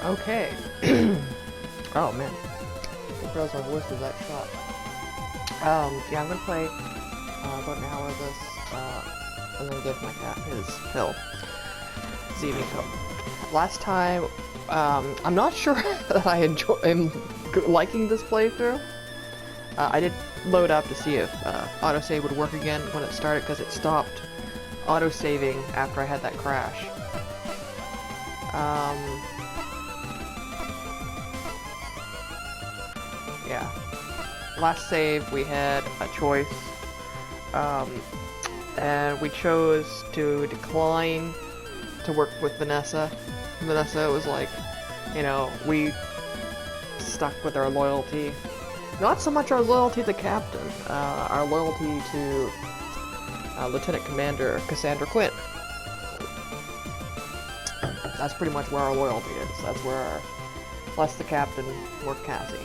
Okay. Oh man. I froze my voice with that shot. Yeah, I'm gonna play about an hour of this, and then give my cat his pill. His evening pill. Last time, I'm not sure that am liking this playthrough. I did load up to see if autosave would work again when it started, because it stopped autosaving after I had that crash. Yeah. Last save we had a choice, and we chose to decline to work with Vanessa. Vanessa was like, you know, we stuck with our loyalty. Not so much our loyalty to the captain, our loyalty to Lieutenant Commander Cassandra Quinn. That's pretty much where our loyalty is. That's where our, less the captain, more Cassie.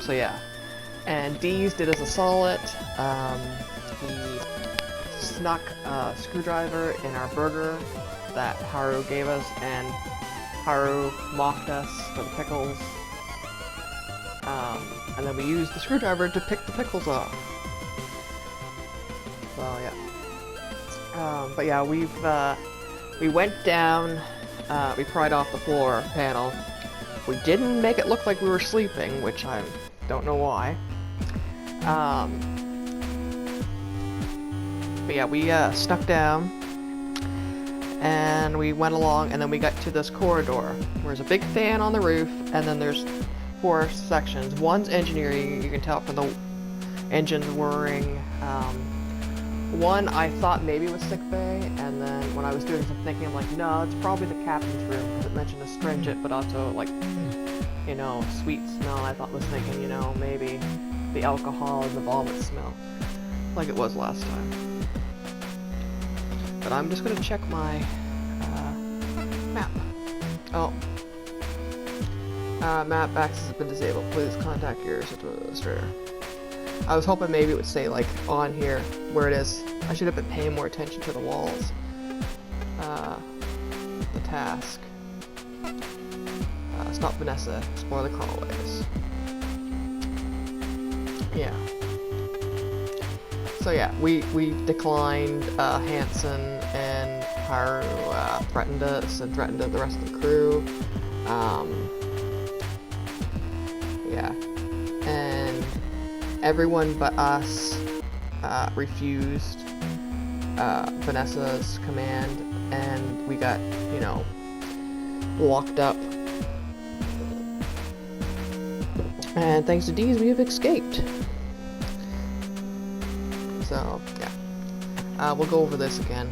So yeah. And Dees did us a solid. He snuck a screwdriver in our burger that Haru gave us, and Haru mocked us for the pickles. And then we used the screwdriver to pick the pickles off. So yeah. But yeah, we went down, we pried off the floor panel. We didn't make it look like we were sleeping, which I don't know why. But yeah, we snuck down, and we went along, and then we got to this corridor. There's a big fan on the roof, and then there's 4 sections. One's engineering, you can tell from the engines whirring. One I thought maybe was sick bay, and then when I was doing some thinking, I'm like, no, it's probably the captain's room, because it mentioned astringent, but also, like, you know, sweet smell. I was thinking, you know, maybe the alcohol and the vomit smell, like it was last time. But I'm just gonna check my map. Oh. Map access has been disabled. Please contact your system administrator. I was hoping maybe it would say, like, on here, where it is. I should have been paying more attention to the walls. The task. Stop Vanessa, explore the crawlways. Yeah. So yeah, we declined. Hansen and Haru threatened us and threatened the rest of the crew. Yeah. And everyone but us refused Vanessa's command, and we got, you know, locked up. And thanks to Dees, we have escaped. So, yeah. We'll go over this again.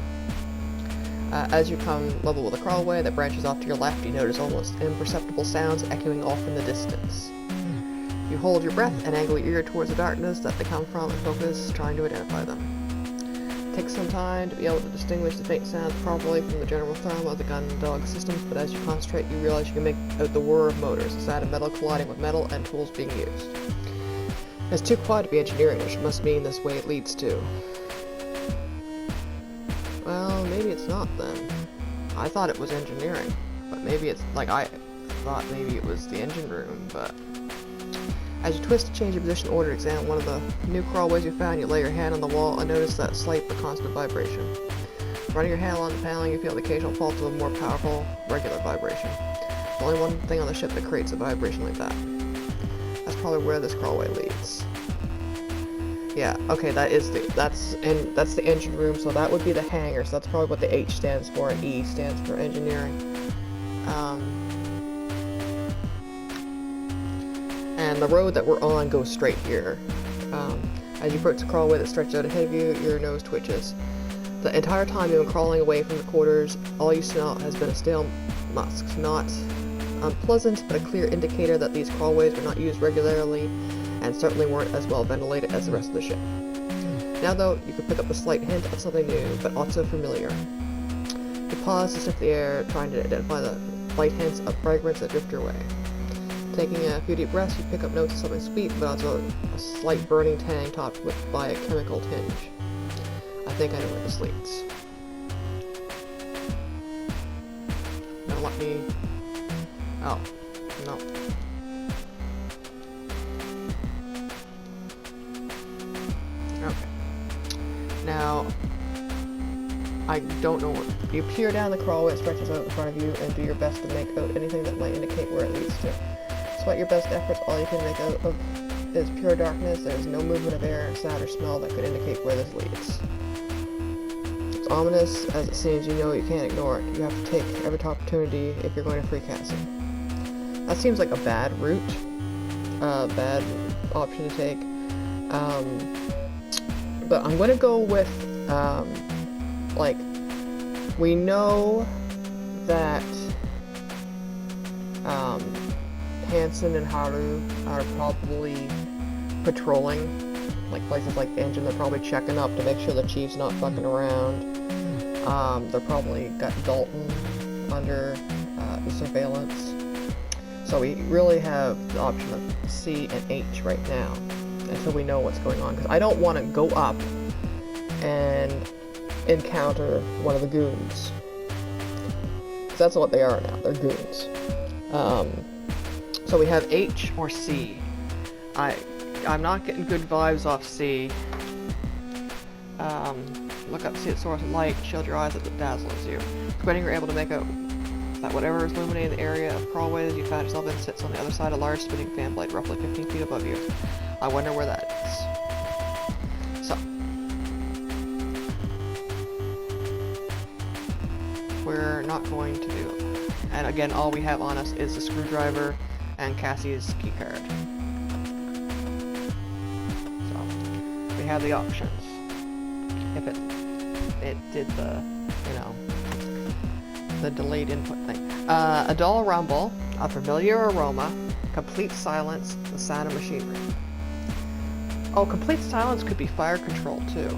As you come level with a crawlway that branches off to your left, you notice almost imperceptible sounds echoing off in the distance. You hold your breath and angle your ear towards the darkness that they come from and focus, trying to identify them. It takes some time to be able to distinguish the faint sounds properly from the general thrum of the gun and dog systems, but as you concentrate, you realize you can make out the whir of motors, the sound of metal colliding with metal, and tools being used. It's too quiet to be engineering, which must mean this way it leads to. Well, maybe it's not then. I thought it was engineering, but maybe it's, like, I thought maybe it was the engine room, but... As you twist to change your position order to examine one of the new crawlways you found, you lay your hand on the wall and notice that slight but constant vibration. Running your hand along the paneling, you feel the occasional pulse of a more powerful, regular vibration. There's only one thing on the ship that creates a vibration like that. That's probably where this crawlway leads. Yeah, okay, that's the engine room, so that would be the hangar, so that's probably what the H stands for, and E stands for engineering. And the road that we're on goes straight here. As you approach the crawlway that stretches out ahead of you, your nose twitches. The entire time you've been crawling away from the quarters, all you smell has been a stale musk. Not unpleasant, but a clear indicator that these crawlways were not used regularly, and certainly weren't as well ventilated as the rest of the ship. Now though, you can pick up a slight hint of something new, but also familiar. You pause to sniff the air, trying to identify the light hints of fragrance that drift your way. Taking a few deep breaths, you pick up notes of something sweet, but also a slight burning tang topped by a chemical tinge. I think I know where this leads. Now gonna let me... Oh, no. Okay. Now, I don't know what... You peer down the crawlway that stretches out in front of you and do your best to make out anything that might indicate where it leads to. Despite your best efforts, all you can make out of is pure darkness. There's no movement of air, sound, or smell that could indicate where this leads. As ominous as it seems, you know you can't ignore it. You have to take every opportunity if you're going to free casting. That seems like a bad route. Bad option to take. But I'm gonna go with, like, we know that, Hansen and Haru are probably patrolling, like, places like the engine. They're probably checking up to make sure the chief's not fucking around. They're probably got Dalton under, the surveillance. So we really have the option of C and H right now, until we know what's going on. Because I don't want to go up and encounter one of the goons. Because that's what they are now, they're goons. So we have H or C. I'm not getting good vibes off C. Look up, see its source of light, shield your eyes as it dazzles you. Squinting, you're able to make out that whatever is illuminating the area of crawlways you found yourself in sits on the other side of a large spinning fan blade, roughly 15 feet above you. I wonder where that is. So, we're not going to do it. And again, all we have on us is the screwdriver and Cassie's keycard. So, we have the options. If it did the, you know, the delayed input thing. A dull rumble, a familiar aroma, complete silence, the sound of machinery. Oh, complete silence could be fire control too.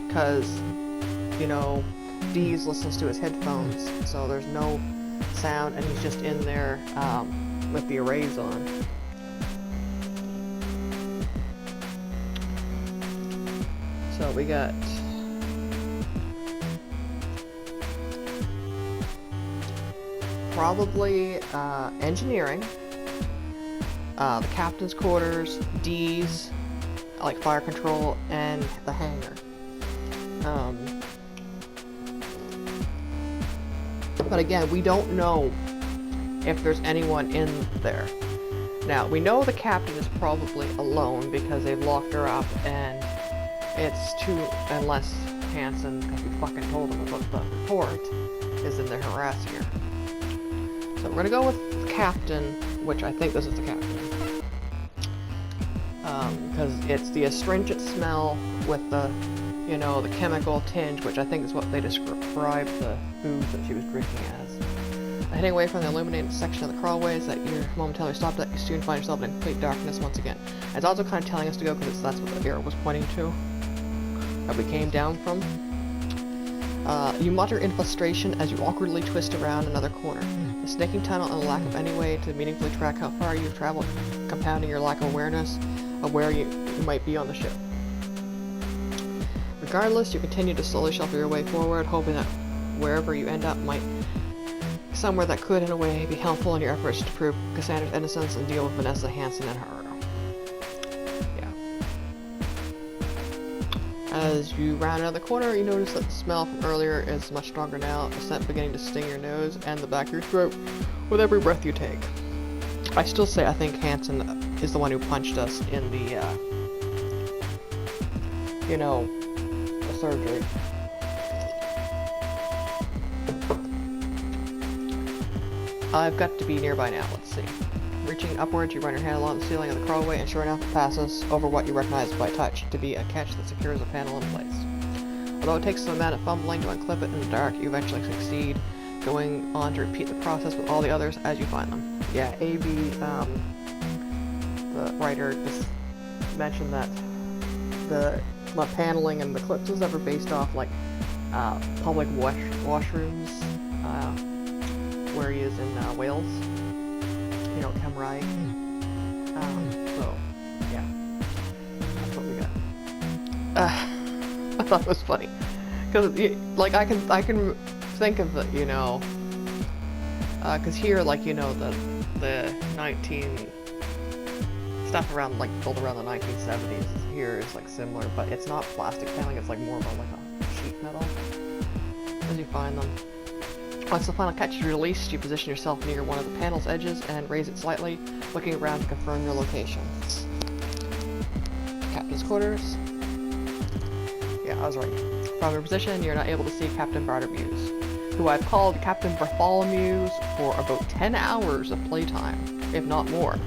Because, you know, Dees listens to his headphones, so there's no sound, and he's just in there with the arrays on. So we got probably engineering, the captain's quarters, D's, like fire control, and the hangar. But again, we don't know if there's anyone in there. Now, we know the captain is probably alone because they've locked her up, and it's too, unless Hansen, because we fucking told him about the report, is in there harassing her. So we're gonna go with the captain, which I think this is the captain. Because it's the astringent smell with the, you know, the chemical tinge, which I think is what they described the booze that she was drinking as. Heading away from the illuminated section of the crawlways that you're momentarily stopped at, you soon find yourself in complete darkness once again. It's also kind of telling us to go because that's what the arrow was pointing to, that we came down from. You mutter in frustration as you awkwardly twist around another corner. The snaking tunnel and the lack of any way to meaningfully track how far you've traveled, compounding your lack of awareness of where you might be on the ship. Regardless, you continue to slowly shuffle your way forward, hoping that wherever you end up might somewhere that could, in a way, be helpful in your efforts to prove Cassandra's innocence and deal with Vanessa, Hansen, and Haru. Yeah. As you round another corner, you notice that the smell from earlier is much stronger now, the scent beginning to sting your nose and the back of your throat with every breath you take. I still say I think Hansen is the one who punched us in the, you know, the surgery. I've got to be nearby now, let's see. Reaching upwards, you run your hand along the ceiling of the crawlway, and sure enough, it passes over what you recognize by touch to be a catch that secures a panel in place. Although it takes some amount of fumbling to unclip it in the dark, you eventually succeed, going on to repeat the process with all the others as you find them. Yeah, A.B., the writer just mentioned that the paneling and the clips was ever based off, like, public washrooms, where he is in Wales, you know, Cymraeg. So, yeah, that's what we got. I thought it was funny, because, like, I can think of the, you know, because here, like, you know, the 19 stuff around, like, built around the 1970s here is, like, similar, but it's not plastic paneling, it's, like, more of a, like, a sheet metal, as you find them. Once the final catch is released, you position yourself near one of the panel's edges and raise it slightly, looking around to confirm your location. Captain's quarters. Yeah, I was right. From your position, you're not able to see Captain Bartermews, who I've called Captain Bartholomew's for about 10 hours of playtime, if not more.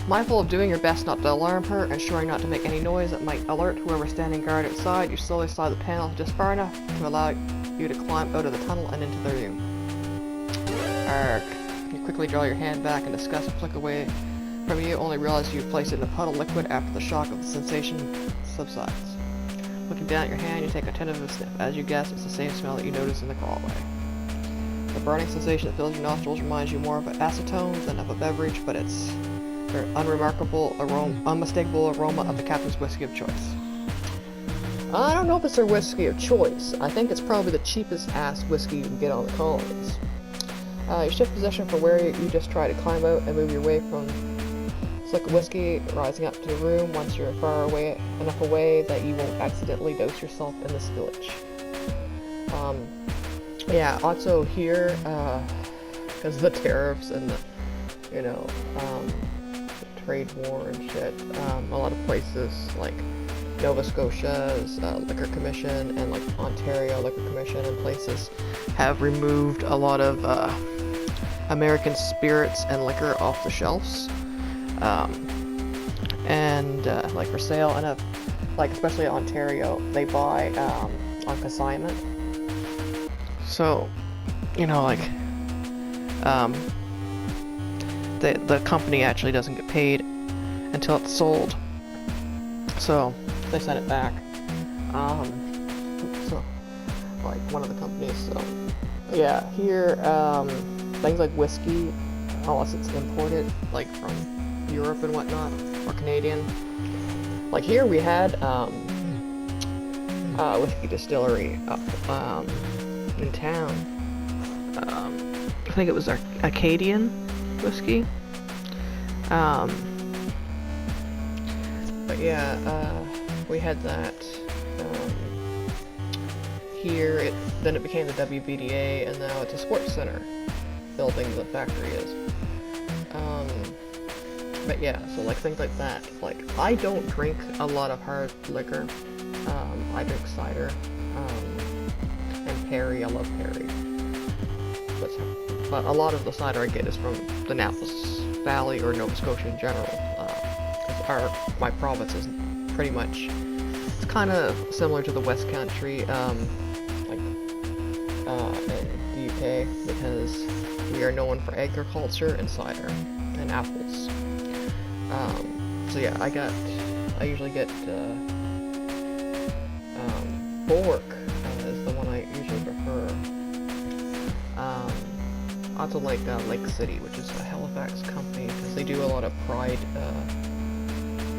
Mindful of doing your best not to alarm her, ensuring not to make any noise that might alert whoever's standing guard outside, you slowly slide the panel just far enough to allow you to climb out of the tunnel and into the room. Arg. You quickly draw your hand back and disgust flick away from you, only realize you've placed it in a puddle of liquid after the shock of the sensation subsides. Looking down at your hand, you take a tentative sniff. As you guess, it's the same smell that you noticed in the crawlway. The burning sensation that fills your nostrils reminds you more of acetone than of a beverage, but it's the unmistakable aroma of the captain's whiskey of choice. I don't know if it's their whiskey of choice. I think it's probably the cheapest ass whiskey you can get on the colonies. You shift position from where you just try to climb out and move your way from slick whiskey, rising up to the room once you're far away enough away that you won't accidentally dose yourself in the spillage. Yeah, also here, because of the tariffs and the, you know, the trade war and shit, a lot of places like Nova Scotia's Liquor Commission and like Ontario Liquor Commission and places have removed a lot of American spirits and liquor off the shelves, and like for sale, and like especially Ontario, they buy on consignment. So, you know, like the company actually doesn't get paid until it's sold. So they send it back. So, like one of the companies. So, yeah, here, things like whiskey, unless it's imported, like from Europe and whatnot, or Canadian. Like here, we had whiskey distillery up in town. I think it was Acadian whiskey. But yeah, we had that here. Then it became the WBDA, and now it's a sports center building the factory is. But yeah, so like things like that. Like I don't drink a lot of hard liquor. I drink cider and Perry. I love Perry. But a lot of the cider I get is from the Annapolis Valley or Nova Scotia in general. My province is pretty much, it's kind of similar to the West Country, like in the UK, because we are known for agriculture and cider and apples. So yeah, I usually get Bulwark is the one I usually prefer. Also like Lake City, which is a Halifax company, because they do a lot of Pride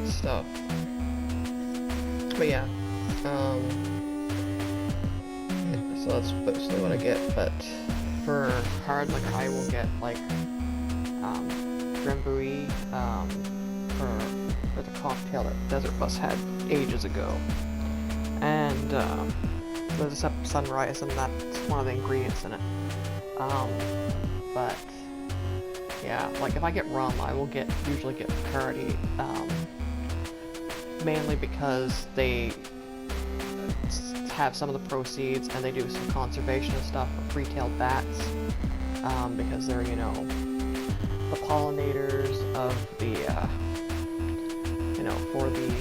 stuff. But yeah, so that's mostly what I get. But for hard liquor, I will get like Drambuie, for the cocktail that Desert Bus had ages ago, and there's a Sunrise, and that's one of the ingredients in it. But yeah, like if I get rum, I will usually get Bacardi, mainly because they have some of the proceeds, and they do some conservation and stuff for free-tailed bats, because they're, you know, the pollinators of the, you know, for the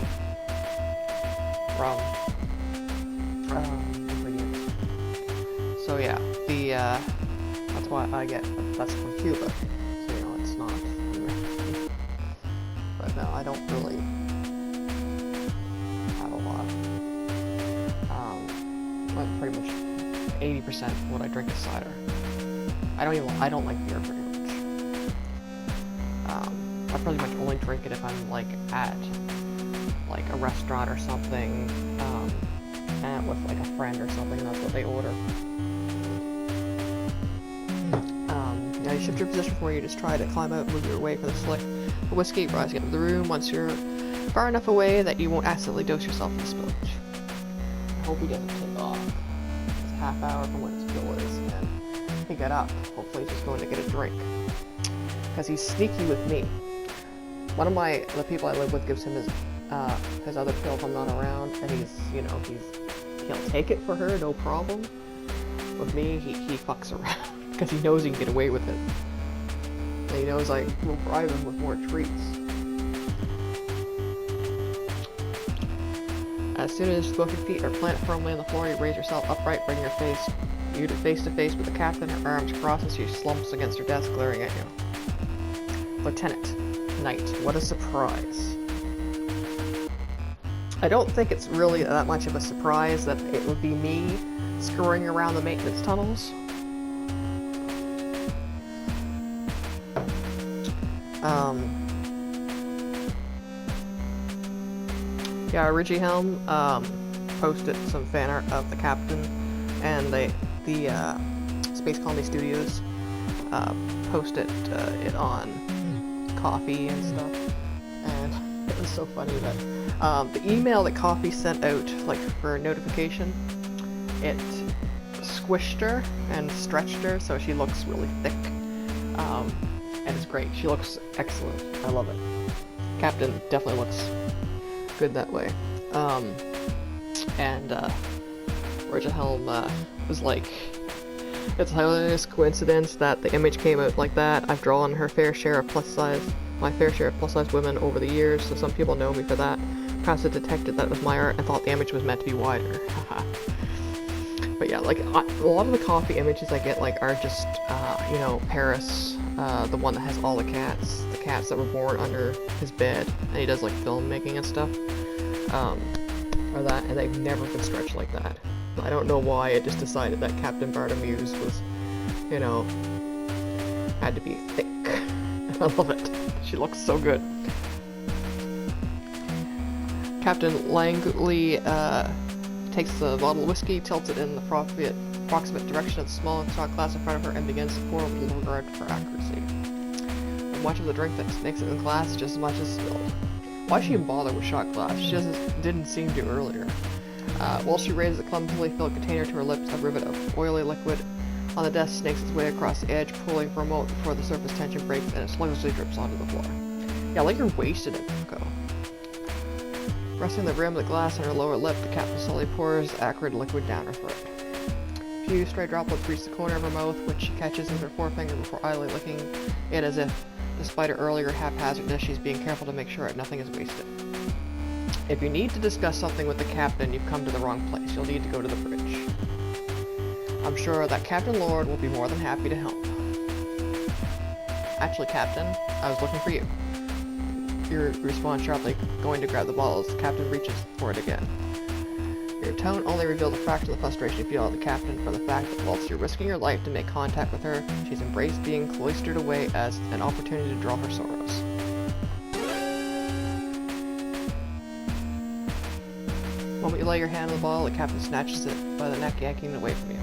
rum ingredients. So yeah, that's why I get, that's from Cuba, so, you know, it's not, but no, I don't really have a lot. Pretty much 80% of what I drink is cider. I don't like beer very much. I pretty much only drink it if I'm like at like a restaurant or something, and with like a friend or something, and that's what they order. Now you shift your position for you, just try to climb out and move your way from the slick whiskey rising up to the room once you're far enough away that you won't accidentally dose yourself in the spillage. I hope he doesn't take off. It's a half hour from when his spill is, and he got up. Hopefully he's just going to get a drink. Because he's sneaky with me. One of the people I live with gives him his other pill if I'm not around, and he'll take it for her, no problem. With me, he fucks around, because he knows he can get away with it. And he knows I will bribe him with more treats. As soon as both your feet are planted firmly on the floor, you raise yourself upright, bring your face to face with the captain, her arms crossed as she slumps against her desk, glaring at you. Lieutenant Knight, what a surprise. I don't think it's really that much of a surprise that it would be me scurrying around the maintenance tunnels. Yeah, Regihelm posted some fan art of the captain, and the Space Colony Studios posted it on Coffee and stuff, and it was so funny that the email that Coffee sent out, like for notification, it squished her and stretched her so she looks really thick, and it's great. She looks excellent. I love it. Captain definitely looks good that way. Regihelm was like, it's a hilarious coincidence that the image came out like that. I've drawn my fair share of plus-size women over the years, so some people know me for that. Perhaps it detected that it was my art and thought the image was meant to be wider. But yeah, like, a lot of the Coffee images I get, like, are just, Paris, the one that has all the cats that were born under his bed, and he does, like, filmmaking and stuff, or that, and they've never been stretched like that. I don't know why it just decided that Captain Bartamuse was, had to be thick. I love it. She looks so good. Captain Langley takes the bottle of whiskey, tilts it in the approximate direction of the small shot glass in front of her, and begins to pour with little regard for accuracy. Much of the drink that makes it in the glass just as much as spilled. Why she even bother with shot glass? She didn't seem to earlier. While she raises a clumsily filled container to her lips, a rivet of oily liquid on the desk snakes its way across the edge, pulling for a moment before the surface tension breaks and it sluggishly drips onto the floor. Yeah, like you're wasted in Coco. Resting the rim of the glass on her lower lip, the captain slowly pours acrid liquid down her throat. A few stray droplets reach the corner of her mouth, which she catches with her forefinger before idly licking it as if, despite her earlier haphazardness, she's being careful to make sure that nothing is wasted. If you need to discuss something with the captain, you've come to the wrong place. You'll need to go to the bridge. I'm sure that Captain Lord will be more than happy to help. Actually, Captain, I was looking for you. You respond sharply, going to grab the bottle as the captain reaches for it again. Your tone only reveals a fraction of the frustration you feel at the captain for the fact that whilst you're risking your life to make contact with her, she's embraced being cloistered away as an opportunity to draw her sorrows. The moment you lay your hand on the bottle, the captain snatches it by the neck, yanking it away from you.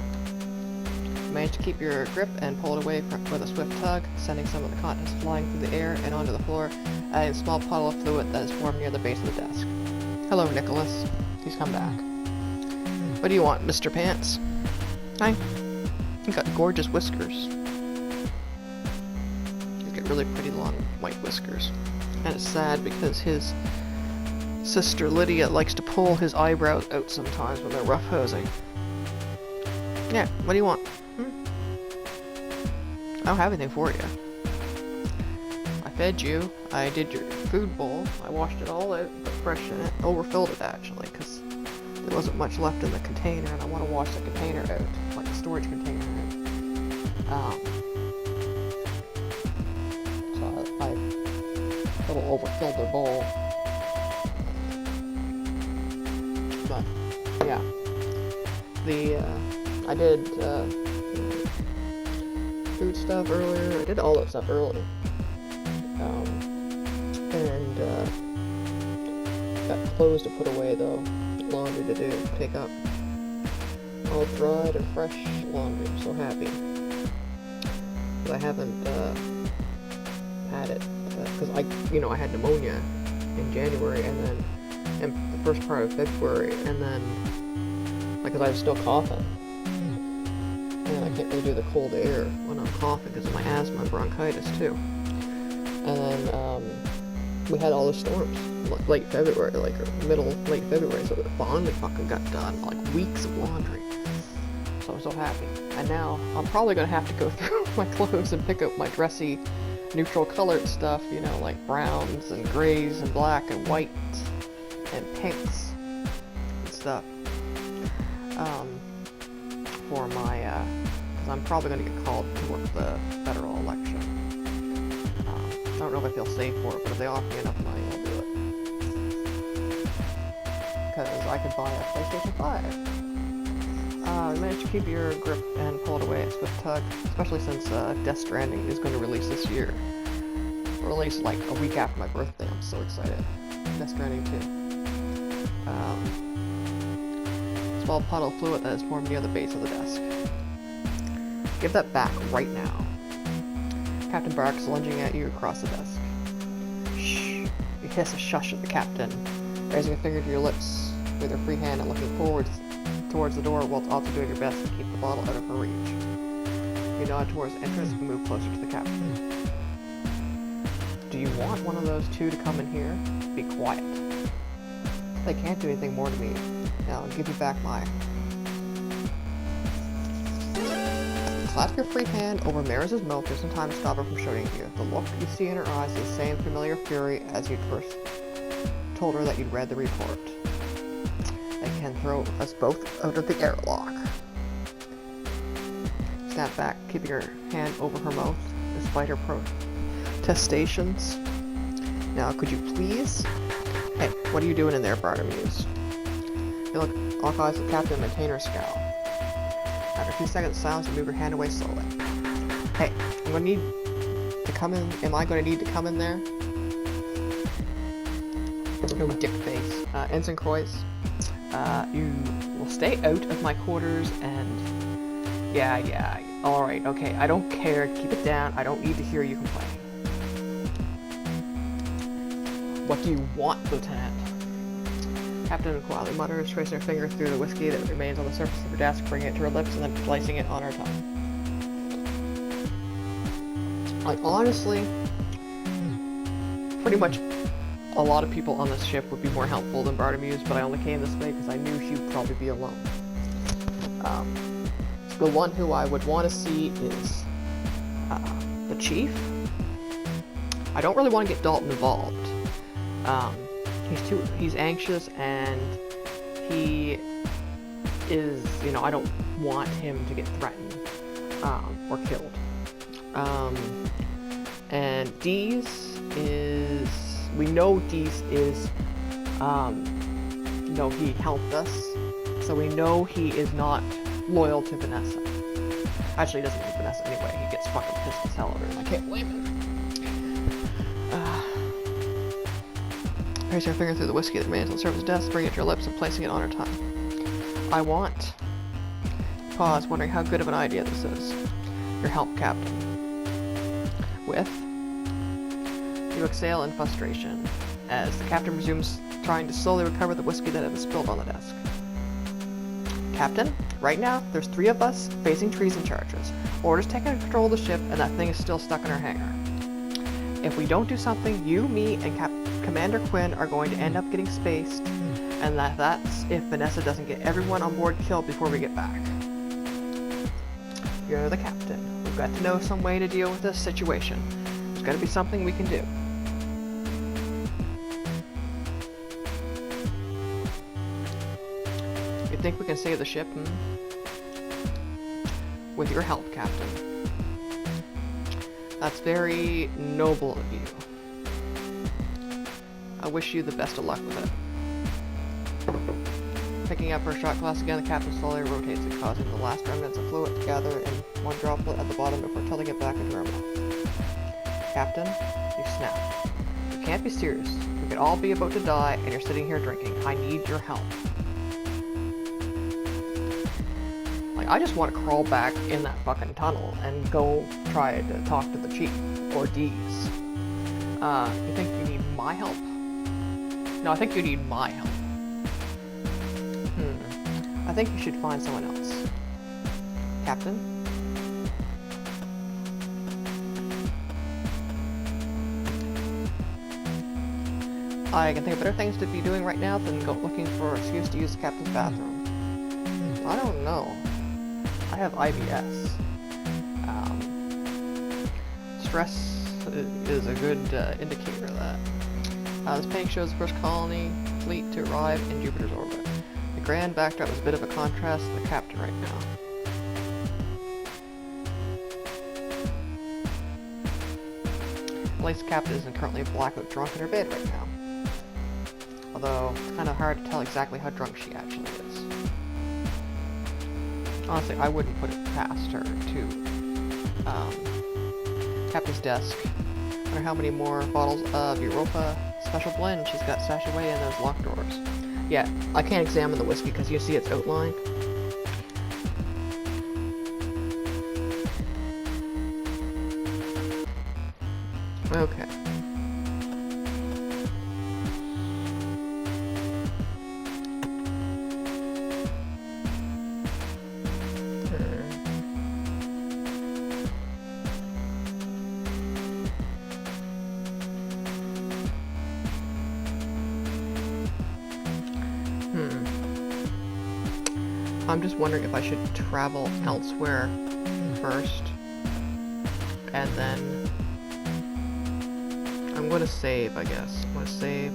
You manage to keep your grip and pull it away with a swift tug, sending some of the contents flying through the air and onto the floor, adding a small puddle of fluid that is formed near the base of the desk. Hello, Nicholas. He's come back. What do you want, Mr. Pants? Hi. He's got gorgeous whiskers. He's got really pretty long white whiskers. And it's sad because his sister Lydia likes to pull his eyebrows out sometimes when they're roughhosing. Yeah, what do you want? I don't have anything for you. I fed you. I did your food bowl. I washed it all out, put fresh in it. Overfilled it actually, because there wasn't much left in the container, and I want to wash the container out, like the storage container out. So I little overfilled their bowl. But yeah, I did food stuff earlier. I did all that stuff early, and got clothes to put away though, laundry to do, pick up. all dried and fresh laundry. I'm so happy. But I haven't had it because I had pneumonia in January and then in the first part of February, and then because I was still coughing, and I can't really do the cold air when I'm coughing because of my asthma and bronchitis too. And then we had all the storms late February, late February, so it finally fucking got done, like weeks of laundry. So I'm so happy. And now I'm probably gonna have to go through my clothes and pick up my dressy neutral colored stuff, like browns and grays and black and white and pinks and stuff. For my, because I'm probably going to get called to work the federal election. I don't know if I feel safe for it, but if they offer me enough money, I'll do it. Because I can buy a PlayStation 5. Manage to keep your grip and pull it away at swift tug, especially since Death Stranding is going to release this year. Release like a week after my birthday. I'm so excited. Death Stranding 2. Small puddle of fluid that is formed near the base of the desk. Give that back right now. Captain barks, lunging at you across the desk. Shh. You hiss a shush at the captain, raising a finger to your lips with your free hand and looking towards the door while also doing your best to keep the bottle out of her reach. You nod towards the entrance and move closer to the captain. Do you want one of those two to come in here? Be quiet. They can't do anything more to me. Now, I'll give you back my... Clasp your free hand over Maris's mouth just in time to stop her from shooting you. The look you see in her eyes is the same familiar fury as you'd first told her that you'd read the report. They can throw us both out of the airlock. Snap back, keeping your hand over her mouth, despite her protestations. Now, could you please... Hey, what are you doing in there, Bartimeus? You look lock eyes with the captain and maintain her scowl. After a few seconds of silence, you move your hand away slowly. Hey, I'm gonna need to come in. Am I gonna need to come in there? No dick face. Ensign Croix, you will stay out of my quarters and... Yeah, alright, okay, I don't care. Keep it down. I don't need to hear you complain. What do you want, Lieutenant? Captain quietly mutters, tracing her finger through the whiskey that remains on the surface of her desk, bringing it to her lips and then placing it on her tongue. Like, honestly, pretty much a lot of people on this ship would be more helpful than Bartimeus, but I only came this way because I knew she would probably be alone. The one who I would want to see is the Chief. I don't really want to get Dalton involved. He's anxious and he is, I don't want him to get threatened, or killed. And Dees is, we know Dees is, he helped us, so we know he is not loyal to Vanessa. Actually, he doesn't like Vanessa anyway, he gets fucking pissed as hell at her, and I can't blame him. Tracing her finger through the whiskey that remains on the surface of the desk, bringing it to your lips and placing it on her tongue. I want... Pause, wondering how good of an idea this is. Your help, Captain. With... You exhale in frustration, as the Captain resumes trying to slowly recover the whiskey that had been spilled on the desk. Captain, right now, there's 3 of us facing treason charges. Orders taking control of the ship, and that thing is still stuck in her hangar. If we don't do something, you, me, and Commander Quinn are going to end up getting spaced, and that's if Vanessa doesn't get everyone on board killed before we get back. You're the captain. We've got to know some way to deal with this situation. There's got to be something we can do. You think we can save the ship, With your help, Captain. That's very noble of you. I wish you the best of luck with it. Picking up her shot glass again, the captain slowly rotates it, causing the last remnants of fluid to gather in one droplet at the bottom before tilting it back into her mouth. Captain, you snap. You can't be serious. We could all be about to die, and you're sitting here drinking. I need your help. I just want to crawl back in that fucking tunnel and go try to talk to the chief or D's. You think you need my help? No, I think you need my help. I think you should find someone else. Captain? I can think of better things to be doing right now than go looking for an excuse to use the captain's bathroom. I don't know. I have IBS. Stress is a good indicator of that. This painting shows the first colony fleet to arrive in Jupiter's orbit. The grand backdrop is a bit of a contrast to the captain right now. At least the captain isn't currently blackout drunk in her bed right now. Although, it's kind of hard to tell exactly how drunk she actually is. Honestly, I wouldn't put it past her to Captain's desk. I wonder how many more bottles of Europa Special Blend she's got stashed away in those locked drawers. Yeah, I can't examine the whiskey because you see its outline. Okay. I'm just wondering if I should travel elsewhere first, and then I'm going to save, I guess. I'm going to save.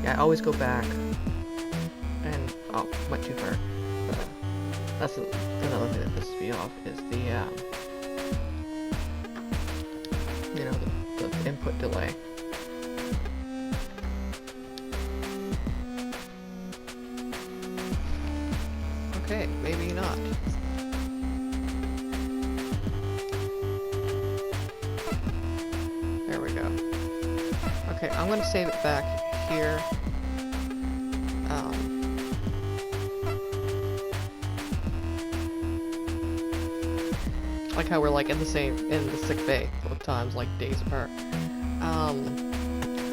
Yeah, I always go back, and oh, went too far. That's another thing that pisses me off is the you know, the input delay. Okay, maybe not. There we go. Okay, I'm gonna save it back here. Like how we're like in the sick bay both times, like days apart.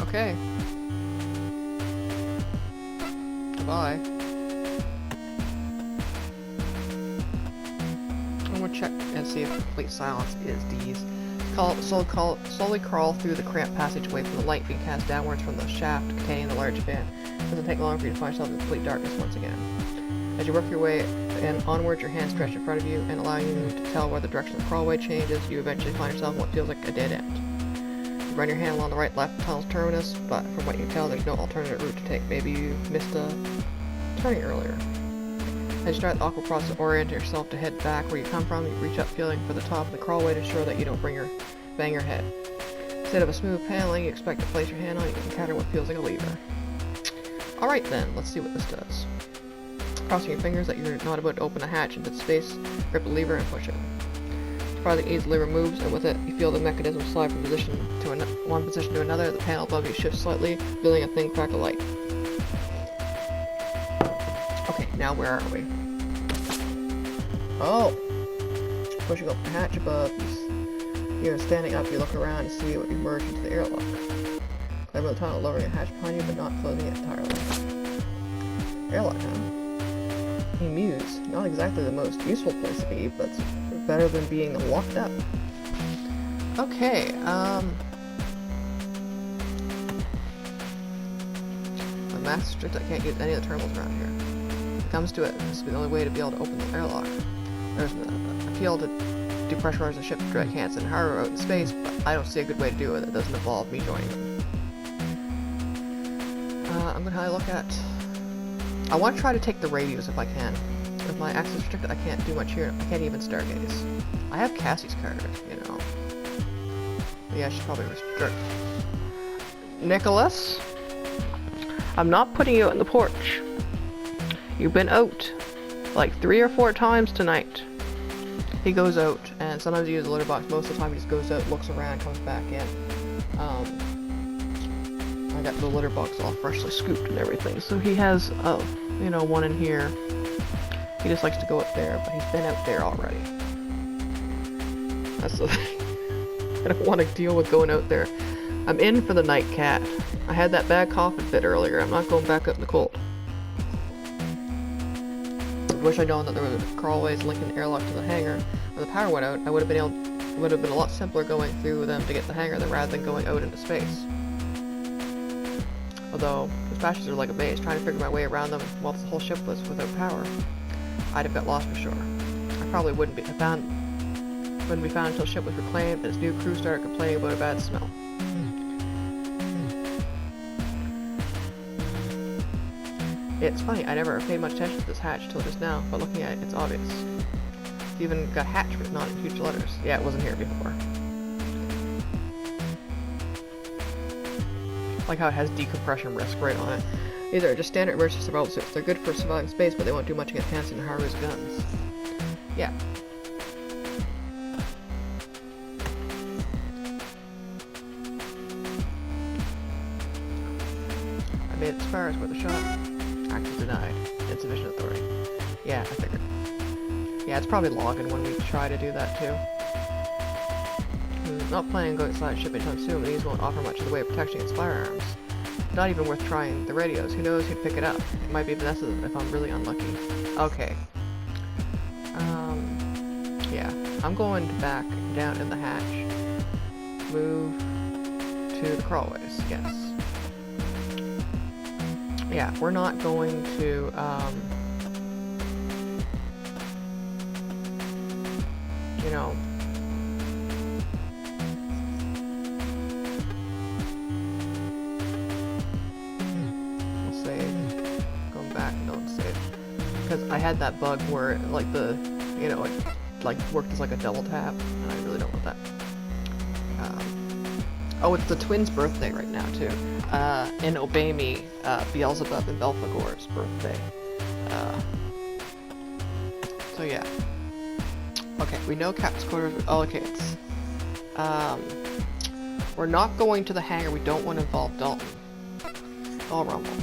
Okay. Goodbye. Check and see if complete silence is D's. Slowly crawl through the cramped passageway from the light being cast downwards from the shaft containing the large fan. It doesn't take long for you to find yourself in complete darkness once again. As you work your way onwards, your hands stretched in front of you and allowing you to tell where the direction of the crawlway changes, you eventually find yourself in what feels like a dead end. You run your hand along the right-left tunnel's terminus, but from what you can tell, there's no alternate route to take. Maybe you missed a turning earlier. As you start the awkward process of orienting yourself to head back where you come from, you reach up feeling for the top of the crawlway to ensure that you don't bang your head. Instead of a smooth paneling you expect to place your hand on, you encounter what feels like a lever. Alright then, let's see what this does. Crossing your fingers that you're not about to open a hatch into space, grip the lever and push it. Farther ease the lever moves, and with it, you feel the mechanism slide from one position to another. The panel above you shifts slightly, revealing a thin crack of light. Okay, now where are we? Oh! Pushing up the hatch above, you're standing up, you look around to see what emerged into the airlock. Climb the tunnel, lowering a hatch behind you, but not closing it entirely. Airlock, huh? You muse. Not exactly the most useful place to be, but better than being locked up. Okay, the math's strict, I can't use any of the terminals around here. If it comes to it, this will be the only way to be able to open the airlock. There's an appeal to depressurize the ship to drag Hansen and Haru out in space, but I don't see a good way to do it that doesn't involve me joining them. I'm gonna look at... I want to try to take the radios if I can. With my access restricted, I can't do much here. I can't even stargaze. I have Cassie's card, you know. But yeah, I should probably restrict. Nicholas? I'm not putting you on the porch. You've been out like 3 or 4 times tonight. He goes out, and sometimes he uses the litter box. Most of the time he just goes out, looks around, comes back in. I'm I got the litter box all freshly scooped and everything. So he has, you know, one in here. He just likes to go up there, but he's been out there already. That's the thing. I don't want to deal with going out there. I'm in for the night cat. I had that bad coffin fit earlier. I'm not going back up in the cold. I wish I'd known that there were crawlways linking the airlock to the hangar. When the power went out, I would have been a lot simpler going through them to get the hangar rather than going out into space. Although, those passages are like a maze, trying to figure my way around them while the whole ship was without power. I'd have got lost for sure. I probably wouldn't be found until the ship was reclaimed and its new crew started complaining about a bad smell. It's funny, I never paid much attention to this hatch till just now, but looking at it, it's obvious. It's even got hatch written on it in huge letters. Yeah, it wasn't here before. Like how it has decompression risk right on it. These are just standard emergency survival suits. They're good for surviving space, but they won't do much against Hansen and Haru's guns. Yeah. I made it as far as worth a shot. Access denied. Insufficient authority. Yeah, I figured. Yeah, it's probably logging when we try to do that too. Not planning on going inside ship anytime soon, but these won't offer much in the way of protection against firearms. Not even worth trying the radios. Who knows who'd pick it up? It might be Vanessa if I'm really unlucky. Okay. Yeah. I'm going back down in the hatch. Move to the crawlways, yes. Yeah, we're not going to, you know, we'll save, going back, don't save, because I had that bug where, like, you know, it, like, worked as, like, a double tap, and I really don't want that. Oh, it's the twins' birthday right now, too. In Obey Me, Beelzebub and Belphegor's birthday. So yeah. Okay, we know Captain's quarters. Oh, okay, it's... we're not going to the hangar. We don't want to involve Dalton. I'll rumble.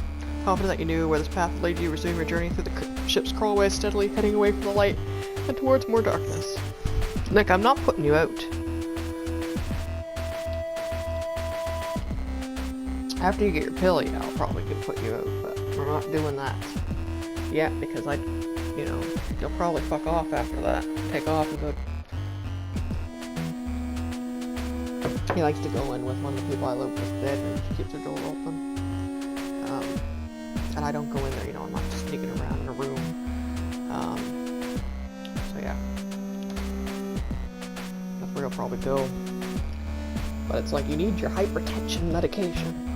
Confident that you knew where this path would lead you, resume your journey through the ship's crawlway, steadily heading away from the light and towards more darkness. Nick, I'm not putting you out. After you get your pill, yeah, I'll probably could put you out, but we're not doing that yet because you know, you'll probably fuck off after that. Take off and go. He likes to go in with one of the people I live with dead and she keeps her door open. And I don't go in there, you know, I'm not just sneaking around in a room. So yeah. That's where you'll probably go. But it's like you need your hypertension medication.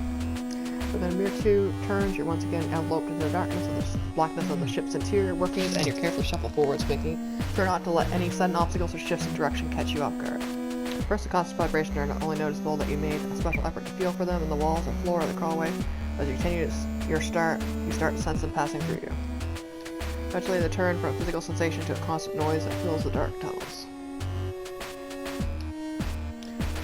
Within a mere 2 turns, you're once again enveloped in the darkness of the blackness of the ship's interior workings, and you carefully shuffle forwards, making sure not to let any sudden obstacles or shifts in direction catch you off guard. First, the constant vibrations are not only noticeable that you made a special effort to feel for them in the walls and floor of the crawlway, but as you continue you start to sense them passing through you. Eventually, they turn from a physical sensation to a constant noise that fills the dark tunnels.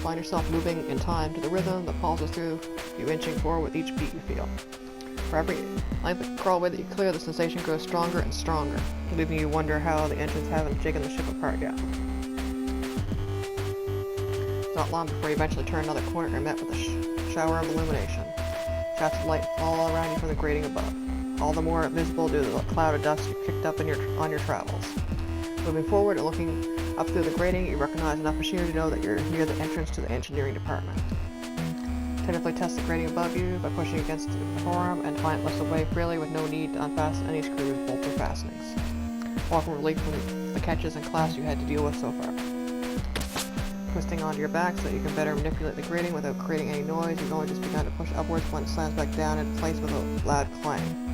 Find yourself moving in time to the rhythm that pulses through you, inching forward with each beat you feel. For every length of crawlway that you clear, the sensation grows stronger and stronger, leaving you wonder how the engines haven't shaken the ship apart yet. It's not long before you eventually turn another corner and are met with a shower of illumination. Shafts of light fall all around you from the grating above, all the more visible due to the cloud of dust you picked up on your travels. Moving forward and looking up through the grating, you recognize enough machinery to know that you're near the entrance to the engineering department. Tentatively test the grating above you by pushing against the forearm and find it lifts away freely with no need to unfasten any screws, bolts, or fastenings. Welcome relief from the catches and clasps you had to deal with so far. Twisting onto your back so that you can better manipulate the grating without creating any noise, you've only just begun to push upwards when it slams back down in place with a loud clang.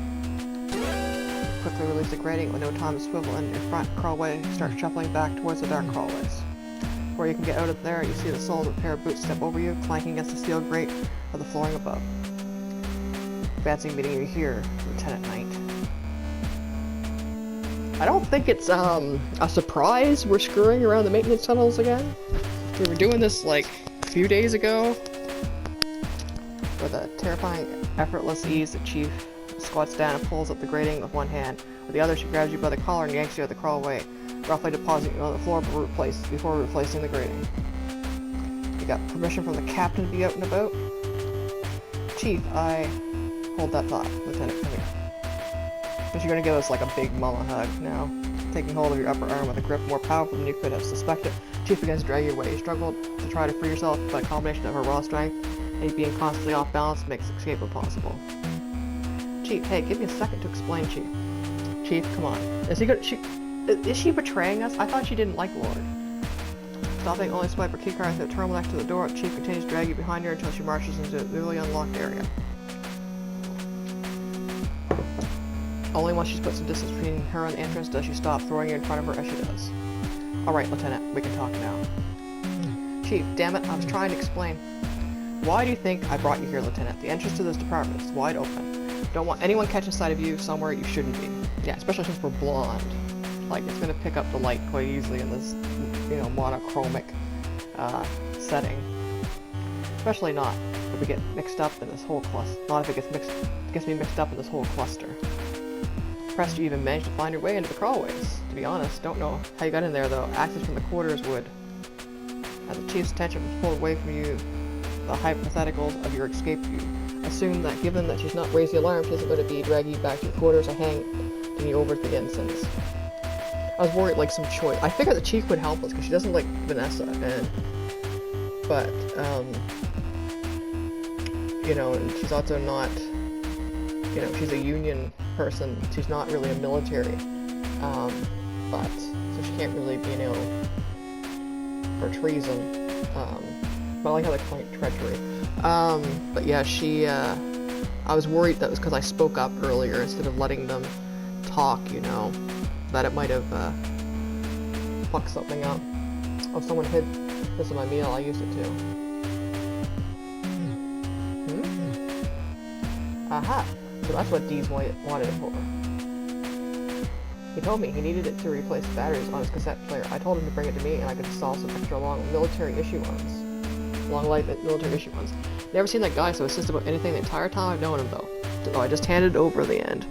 Quickly release the grating with no time to swivel, and your front crawlway starts shuffling back towards the dark crawlways. Before you can get out of there, you see the soles of a pair of boots step over you, clanking against the steel grate of the flooring above. Fancy meeting you here, Lieutenant Knight. I don't think it's a surprise we're screwing around the maintenance tunnels again. We were doing this like a few days ago with a terrifying, effortless ease, the chief squats down and pulls up the grating with one hand. With the other, she grabs you by the collar and yanks you out of the crawlway, roughly depositing you on the floor before replacing the grating. You got permission from the captain to be out and about? Chief, I... Hold that thought, Lieutenant, come here. Because you're gonna give us like a big mama hug now. Taking hold of your upper arm with a grip more powerful than you could have suspected, Chief begins to drag you away. You struggle to try to free yourself, but a combination of her raw strength and being constantly off balance makes escape impossible. Chief, hey, give me a second to explain, Chief. Chief, come on. Is she betraying us? I thought she didn't like Lord. Stopping, only swipe her keycard through the terminal next to the door. Chief continues to drag you behind her until she marches into a newly unlocked area. Only once she's put some distance between her and the entrance does she stop, throwing you in front of her as she does. Alright, Lieutenant, we can talk now. Chief, damn it, I was trying to explain. Why do you think I brought you here, Lieutenant? The entrance to this department is wide open. Don't want anyone catching sight of you somewhere you shouldn't be. Yeah, especially since we're blonde. Like, it's gonna pick up the light quite easily in this, you know, monochromic setting. Especially not if we get mixed up in this whole cluster. Not if it gets me mixed up in this whole cluster. Impressed you even managed to find your way into the crawlways. To be honest, don't know how you got in there though. Access from the quarters would. As the Chief's attention was pulled away from you, the hypotheticals of your escape, you assume that given that she's not raised the alarm, she isn't going to be dragging you back to your quarters or hanging you over to the ensigns. I was worried like some choice. I figured the Chief would help us because she doesn't like Vanessa, but you know, and she's also not, you know, she's a union person. She's not really a military, but so she can't really be, you know, for treason. But I like how they call it treachery. But yeah, I was worried that was because I spoke up earlier instead of letting them talk, you know, that it might have fucked something up. Oh, someone hid this in my meal. I used it too. Aha! So that's what Dees wanted it for. He told me he needed it to replace batteries on his cassette player. I told him to bring it to me and I could install some extra long military issue ones. Long life military issue ones. Never seen that guy so insistent about anything the entire time I've known him though. So I just handed it over in the end.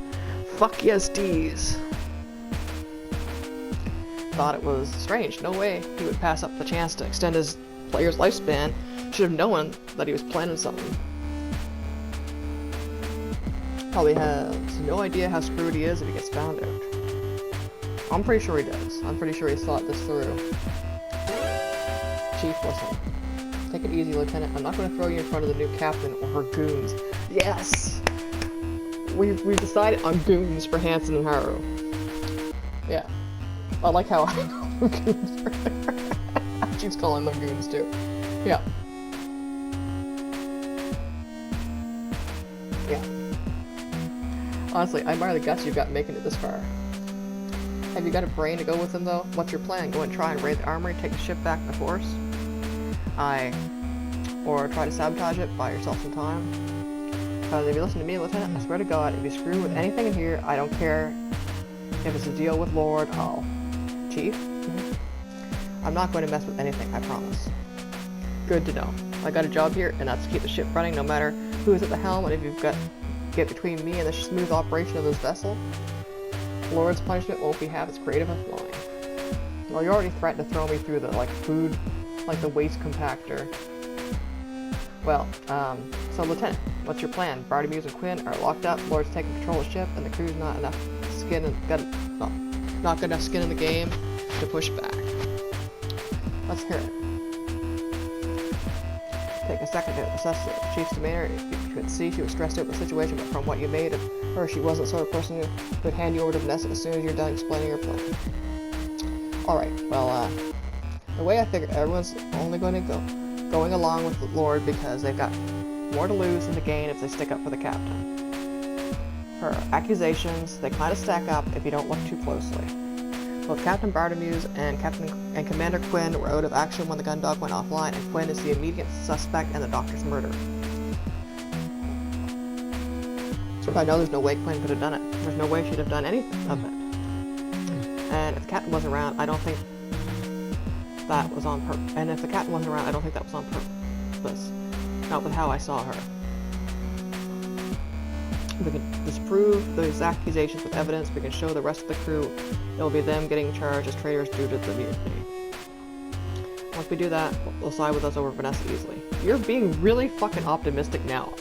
Fuck yes, Dees! Thought it was strange. No way he would pass up the chance to extend his player's lifespan. Should have known that he was planning something. Probably has no idea how screwed he is if he gets found out. I'm pretty sure he does. I'm pretty sure he's thought this through. Chief, listen. Take it easy, Lieutenant. I'm not going to throw you in front of the new captain or her goons. Yes! We've decided on goons for Hansen and Haru. Yeah. I like how I call them goons. She's calling them goons too. Yeah. Yeah. Honestly, I admire the guts you've got making it this far. Have you got a brain to go with them though? What's your plan? Go and try and raid the armory, take the ship back by force? Or try to sabotage it, buy yourself some time? Because if you listen to me, Lieutenant, I swear to God, if you screw with anything in here, I don't care if it's a deal with Lord, I'll... Chief? I'm not going to mess with anything, I promise. Good to know. I got a job here, and that's to keep the ship running no matter who is at the helm, and if you've got to get between me and the smooth operation of this vessel, Lord's punishment won't be half as creative as mine. Well, you already threatened to throw me through the, food, the waste compactor. Well, so Lieutenant, what's your plan? Bartimeus and Quinn are locked up, Lord's taking control of the ship, and the crew's not enough skin and not good enough skin in the game to push back. Let's hear it. Take a second to assess the Chief's demeanor. You could see she was stressed out with the situation, but from what you made of her, she wasn't the sort of person who would hand you over to Vanessa as soon as you're done explaining your plan. Alright, well, the way I figured, everyone's only going along with the Lord because they've got more to lose than to gain if they stick up for the captain. Her accusations, they kind of stack up if you don't look too closely. Both Captain Bartimeus and Commander Quinn were out of action when the Gundog went offline, and Quinn is the immediate suspect in the Doctor's murder. I know there's no way Quinn could have done it. There's no way she'd have done anything of it. And if the Captain wasn't around, I don't think that was on purpose. And if the Captain wasn't around, I don't think that was on purpose. Not with how I saw her. disprove those accusations with evidence, we can show the rest of the crew it'll be them getting charged as traitors due to the mutiny. Once we do that, they'll side with us over Vanessa easily. You're being really fucking optimistic now.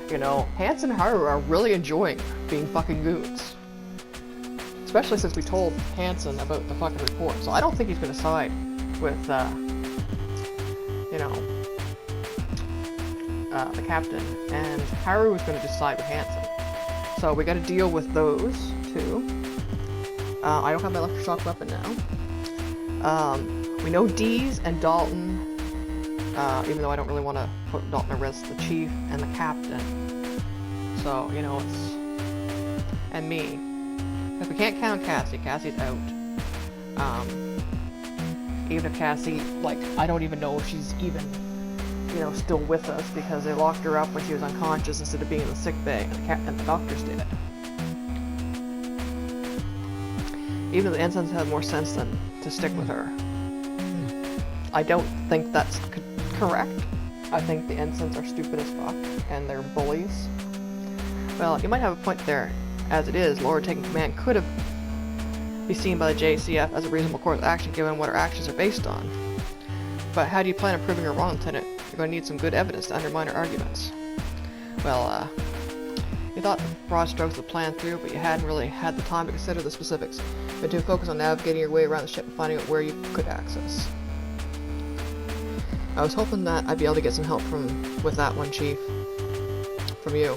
You know, Hanson and Haru are really enjoying being fucking goons. Especially since we told Hanson about the fucking report, so I don't think he's gonna side with, you know, the captain, and Haru is gonna just side with Hanson. So we gotta deal with those two. I don't have my electroshock weapon now. We know Dees and Dalton, even though I don't really want to put Dalton at risk, the chief and the captain. So, you know, it's... and me. If we can't count Cassie, Cassie's out. Even if Cassie, like, I don't even know if she's even, you know, still with us, because they locked her up when she was unconscious instead of being in the sick bay, and the doctors did it. Even though the ensigns have more sense than to stick with her. I don't think that's correct. I think the ensigns are stupid as fuck, and they're bullies. Well, you might have a point there. As it is, Laura taking command could have be seen by the JCF as a reasonable course of action given what her actions are based on. But how do you plan on proving her wrong, Lieutenant? You're going to need some good evidence to undermine her arguments. Well, you thought the broad strokes of the plan through, but you hadn't really had the time to consider the specifics. You had to focus on navigating your way around the ship and finding out where you could access. I was hoping that I'd be able to get some help with that one, Chief. From you.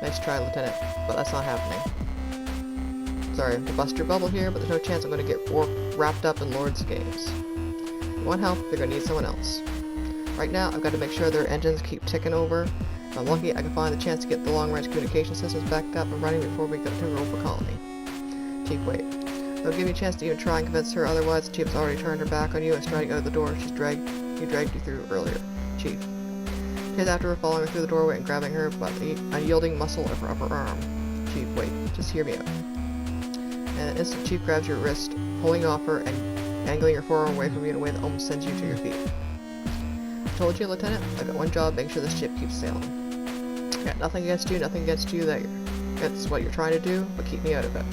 Nice try, Lieutenant, but that's not happening. Sorry to bust your bubble here, but there's no chance I'm going to get wrapped up in Lord's games. If you want help, you're going to need someone else. Right now, I've got to make sure their engines keep ticking over. If I'm lucky, I can find the chance to get the long-range communication systems back up and running before we go to Europa Colony. Chief, wait. They'll give you a chance to even try and convince her, otherwise the Chief has already turned her back on you and striding out of the door she dragged you through earlier. Chief. Chase after her, following her through the doorway and grabbing her by the unyielding muscle of her upper arm. Chief, wait. Just hear me out. And an instant, Chief grabs your wrist, pulling off her and angling your forearm away from you in a way that almost sends you to your feet. I told you, Lieutenant, I've got one job, making sure this ship keeps sailing. Yeah, nothing against you that's what you're trying to do, but keep me out of it.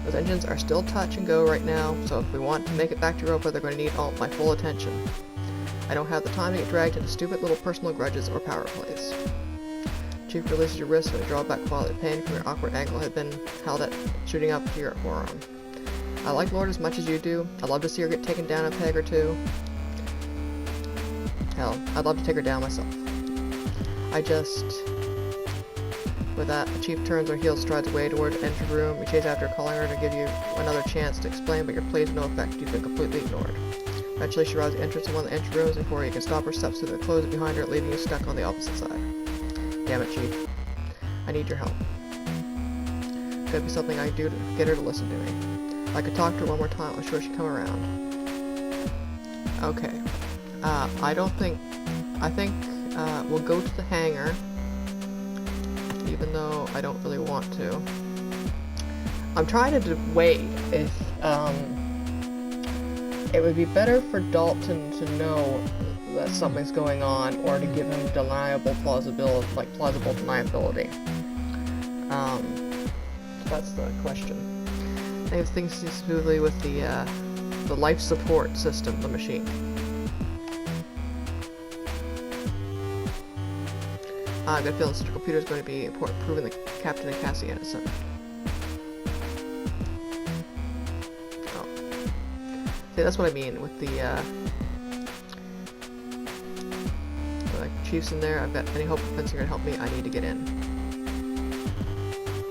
Those engines are still touch and go right now, so if we want to make it back to Europa, they're going to need all my full attention. I don't have the time to get dragged into stupid little personal grudges or power plays. Chief releases your wrist when you draw back quietly. Pain from your awkward angle had been held at shooting up to your forearm. I like Lord as much as you do. I'd love to see her get taken down a peg or two. Hell, I'd love to take her down myself. With that, the Chief turns her heel, strides away toward the entry room. You chase after her, calling her to give you another chance to explain, but your plays have no effect. You've been completely ignored. Eventually, she arrives at the entrance of one of the entry rooms before you can stop her, steps through the close behind her, leaving you stuck on the opposite side. Damn it, Chief. I need your help. Could be something I can do to get her to listen to me. If I could talk to her one more time, I'm sure she'd come around. Okay. I think we'll go to the hangar, even though I don't really want to. I'm trying to weigh if, it would be better for Dalton to know that something's going on, or to give him plausible deniability. That's the question. I have things smoothly with the life support system, the machine. I've got a feeling the computer is going to be important, proving the captain and Cassie innocent. Oh. See, that's what I mean with the Chief's in there. I've got any hope that you're gonna help me. I need to get in.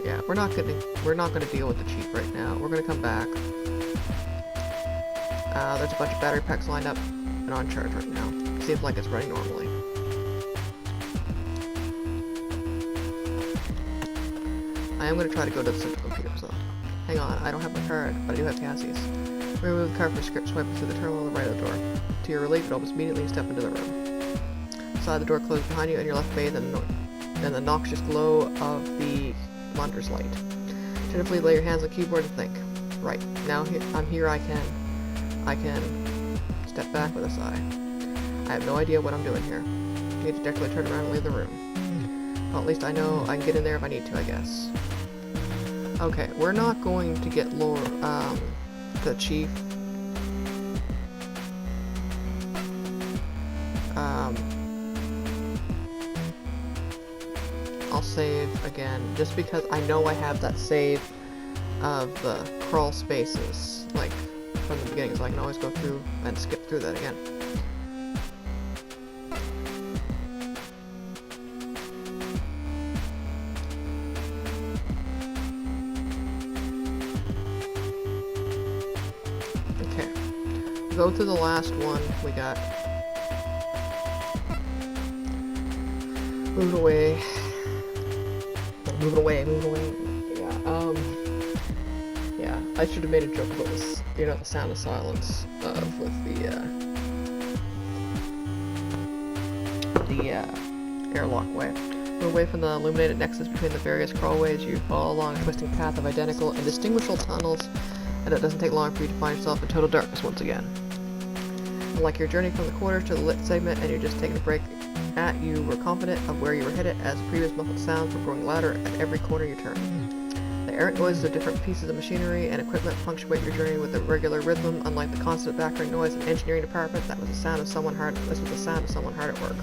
Yeah, we're not gonna deal with the Chief right now. We're gonna come back. There's a bunch of battery packs lined up and on charge right now. Seems like it's running normally. I am going to try to go to the central computer, so... Hang on, I don't have my card, but I do have Cassie's. Remove the card from the script, swipe it through the terminal on the right of the door. To your relief, it opens immediately and step into the room. Inside, the door closes behind you, and you're left bathed in the noxious glow of the monitor's light. Tentatively lay your hands on the keyboard and think. Right, now I'm here, I can step back with a sigh. I have no idea what I'm doing here. You need to directly turn around and leave the room. Well, at least I know I can get in there if I need to, I guess. Okay, we're not going to get the chief. I'll save again, just because I know I have that save of the crawl spaces, like, from the beginning, so I can always go through and skip through that again. Okay, go through the last one we got. Move away. Move away, move away. Yeah, I should have made a joke about this, you know, the sound of silence, with the airlock way. Move away from the illuminated nexus between the various crawlways. You follow along a twisting path of identical, indistinguishable tunnels, and it doesn't take long for you to find yourself in total darkness once again. And like your journey from the quarters to the lit segment, and you're just taking a break you were confident of where you were headed, as the previous muffled sounds were growing louder at every corner you turned. The errant noises of different pieces of machinery and equipment punctuate your journey with a regular rhythm, unlike the constant background noise in the engineering department. That was the sound of someone hard. This was the sound of someone hard at work.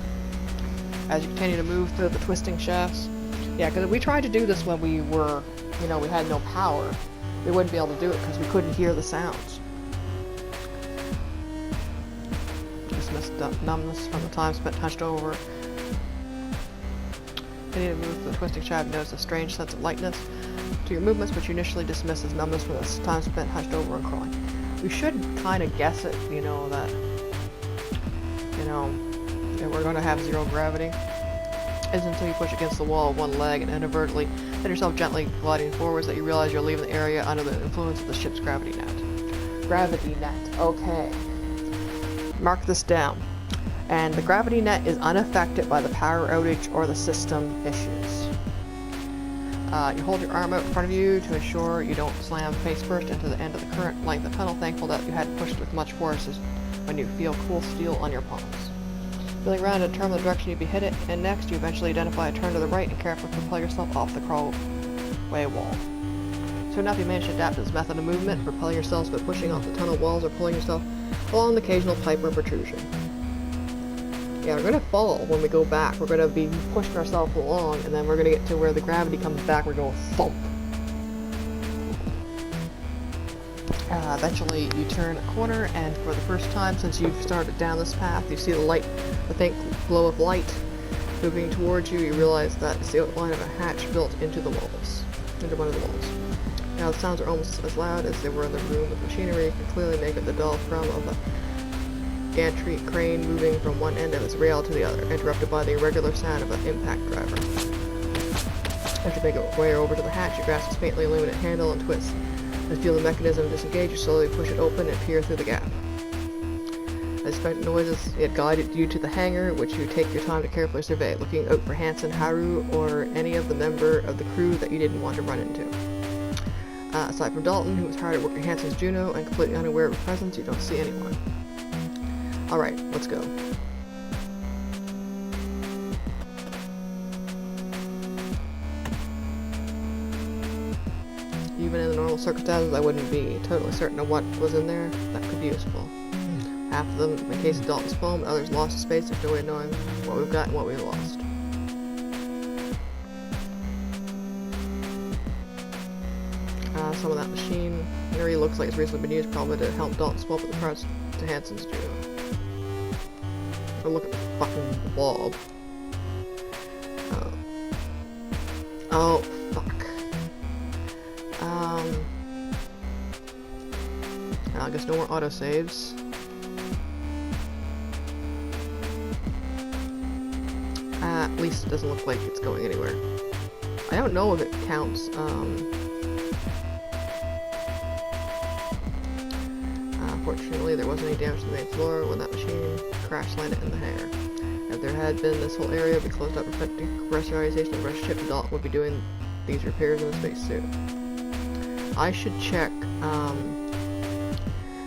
As you continue to move through the twisting shafts, yeah, because we tried to do this when we were, you know, we had no power. We wouldn't be able to do it because we couldn't hear the sounds. Numbness from the time spent hunched over. Continue to move through the twisting shaft, you notice a strange sense of lightness to your movements, which you initially dismiss as numbness from the time spent hunched over and crawling. We should kind of guess it, you know, that, you know, that we're going to have zero gravity. It's until you push against the wall of one leg and inadvertently let yourself gently gliding forwards that you realize you're leaving the area under the influence of the ship's gravity net. Gravity net, okay. Mark this down. And the gravity net is unaffected by the power outage or the system issues. You hold your arm out in front of you to ensure you don't slam face first into the end of the current length of tunnel, thankful that you hadn't pushed with much force when you feel cool steel on your palms. Feeling around to determine the direction you'd be headed, and next you eventually identify a turn to the right and carefully propel yourself off the crawlway wall. Soon enough, you manage to adapt to this method of movement, propelling yourselves by pushing off the tunnel walls or pulling yourself along the occasional pipe or protrusion. Yeah, we're gonna fall when we go back. We're gonna be pushing ourselves along, and then we're gonna get to where the gravity comes back. We're going thump. Eventually, you turn a corner, and for the first time since you've started down this path, you see the light, the faint glow of light moving towards you. You realize that it's the outline of a hatch built into the walls, into one of the walls. Now the sounds are almost as loud as they were in the room with machinery. You can clearly make out the dull thrum of a gantry crane moving from one end of its rail to the other, interrupted by the irregular sound of an impact driver. As you make your way over to the hatch, you grasp its faintly illuminated handle and twist. As you feel the mechanism disengage, you slowly push it open and peer through the gap. As expected noises, it guided you to the hangar, which you take your time to carefully survey, looking out for Hansen, Haru, or any of the member of the crew that you didn't want to run into. Aside from Dalton, who was hard at work at Hansen's Juno and completely unaware of her presence, you don't see anyone. Alright, let's go. Even in the normal circumstances, I wouldn't be totally certain of what was in there that could be useful. Half of them, in the case of Dalton's foam, others lost to space. There's no way of knowing what we've got and what we've lost. Some of that machinery looks like it's recently been used, probably to help Dalton swap the parts to Hansen's Juno. Go look at the fucking blob. Oh, fuck. I guess no more autosaves. At least it doesn't look like it's going anywhere. I don't know if it counts, Fortunately, there wasn't any damage to the main floor when that machine crash landed in the hangar. If there had been, this whole area would be closed up, preventing pressurization of the rest ship. Dalton would be doing these repairs in the spacesuit. I should check,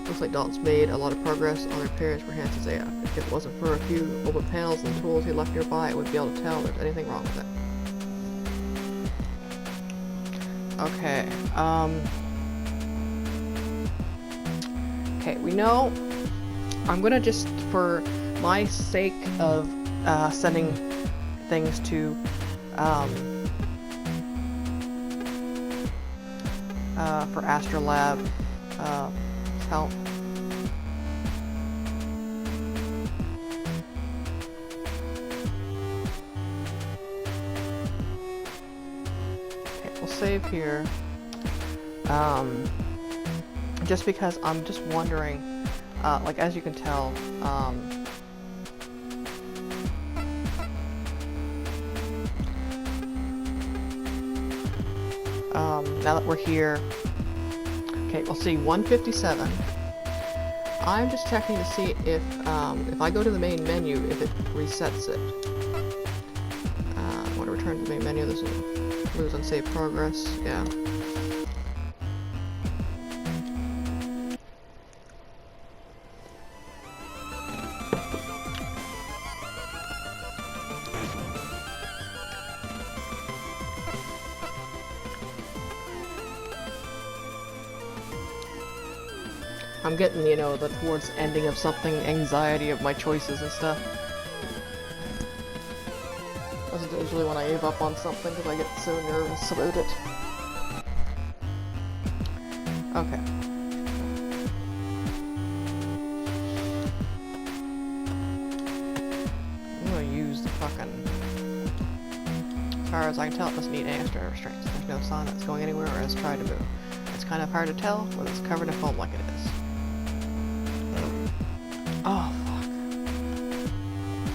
looks like Dalton's made a lot of progress on the repairs for Hansen's AF. If it wasn't for a few open panels and tools he left nearby, I wouldn't be able to tell if there's anything wrong with it. Okay, okay, we know, I'm gonna just, for my sake of, sending things to, for Astrolab, help. Okay, we'll save here. Just because I'm just wondering, like as you can tell, now that we're here, okay, we'll see 157. I'm just checking to see if I go to the main menu, if it resets it. I want to return to the main menu. This will lose unsaved progress. Yeah. I'm getting, you know, the towards the ending of something, anxiety of my choices and stuff. That's usually when I give up on something because I get so nervous about it. Okay. I'm gonna use the fucking... As far as I can tell, it doesn't need any extra restraints. There's no sign that it's going anywhere or has tried to move. It's kind of hard to tell when it's covered in foam like it is. Oh, fuck.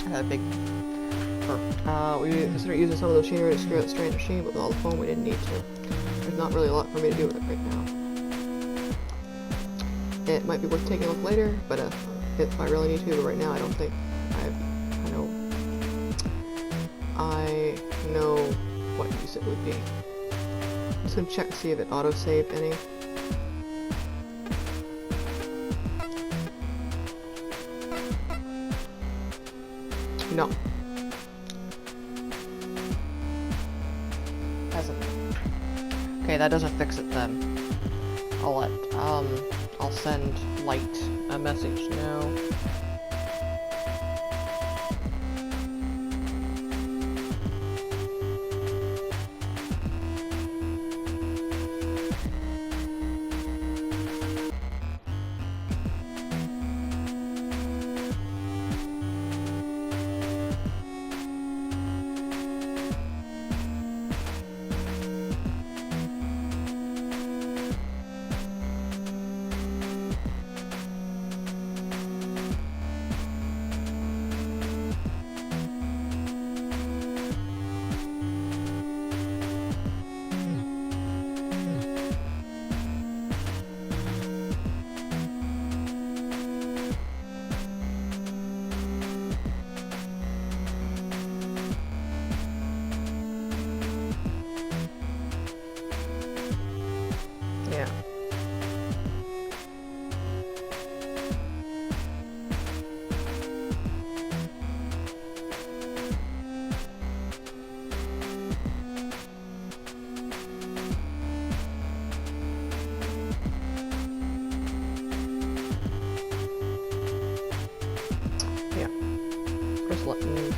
I had a big burp. We considered using some of the machinery to screw out the strange machine, but with all the foam we didn't need to. There's not really a lot for me to do with it right now. It might be worth taking a look later, but if I really need to, but right now I don't think I know what use it would be. I'm just gonna check to see if it auto-saved any. No. Hasn't. Okay, that doesn't fix it then. I'll send Light a message now. Yeah. Yeah. Just let me,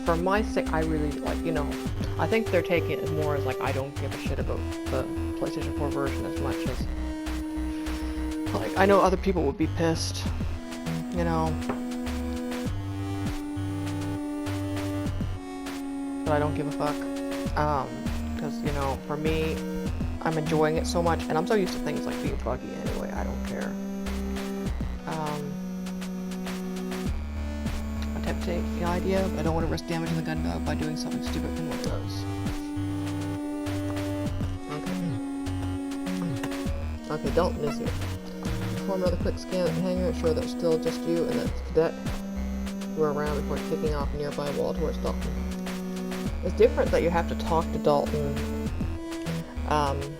for my sake, I really, like, you know, I think they're taking it more as, like, I don't give a shit about the PlayStation 4 version as much as, like, I know other people would be pissed, you know, but I don't give a fuck, because, you know, for me, I'm enjoying it so much, and I'm so used to things like being buggy anyway, I don't care. I attempt to take the idea, but I don't want to risk damaging the gun dog by doing something stupid in Windows. Okay, Dalton is here. Perform another quick scan at the hangar, ensure that it's still just you and the cadet who are around before kicking off a nearby wall towards Dalton. It's different that you have to talk to Dalton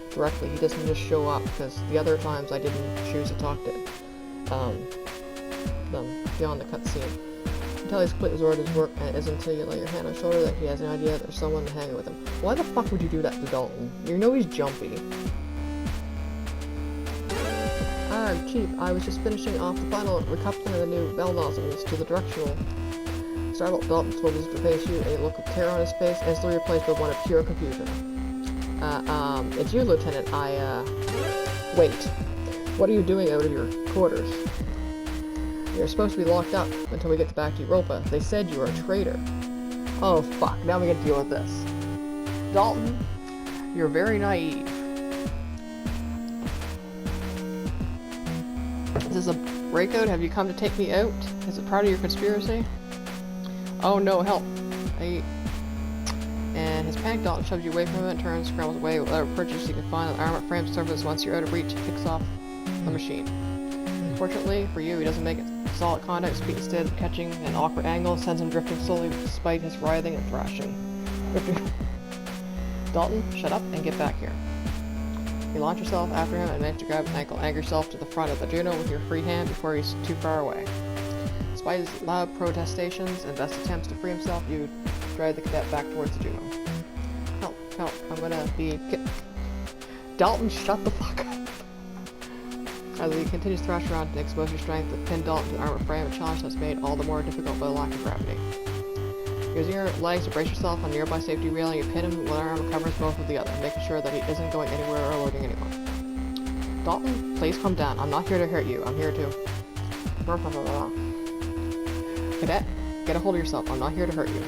directly. He doesn't just show up, because the other times I didn't choose to talk to them beyond the cutscene. tell he's completely absorbed in his work, and it isn't until you lay your hand on his shoulder that he has an idea that there's someone hanging with him. Why the fuck would you do that to Dalton? You know he's jumpy. Chief, I was just finishing off the final recoupling of the new bell nozzles to the directional. Startled, Dalton told his to face you, a look of terror on his face, instantly replaced with one of pure confusion. It's you, Lieutenant. Wait. What are you doing out of your quarters? You're supposed to be locked up until we get back to Europa. They said you were a traitor. Oh, fuck. Now we get to deal with this. Dalton, you're very naive. Is this a breakout? Have you come to take me out? Is it part of your conspiracy? Oh no, help. And his panic, Dalton shoves you away from him and turns, scrambles away. Without a purchase, you can find the armor frame surface. Once you're out of reach, kicks off the machine. Fortunately for you, he doesn't make it solid contact. Speed instead, catching an awkward angle, sends him drifting slowly despite his writhing and thrashing. Dalton, shut up and get back here. You launch yourself after him and manage to grab an ankle. Anchor yourself to the front of the Juno with your free hand before he's too far away. Despite his loud protestations and best attempts to free himself, you drag the cadet back towards the Juno. Help, I'm gonna be... Dalton, shut the fuck up! As he continues to thrash around to expose your strength, to pin Dalton to the armor frame, a challenge that's made all the more difficult by the lack of gravity. Using your legs to brace yourself on a nearby safety railing, you pin him with one arm covers both with the other, making sure that he isn't going anywhere or alerting anyone. Dalton, please calm down. I'm not here to hurt you. I'm here to... Cadet, get a hold of yourself. I'm not here to hurt you.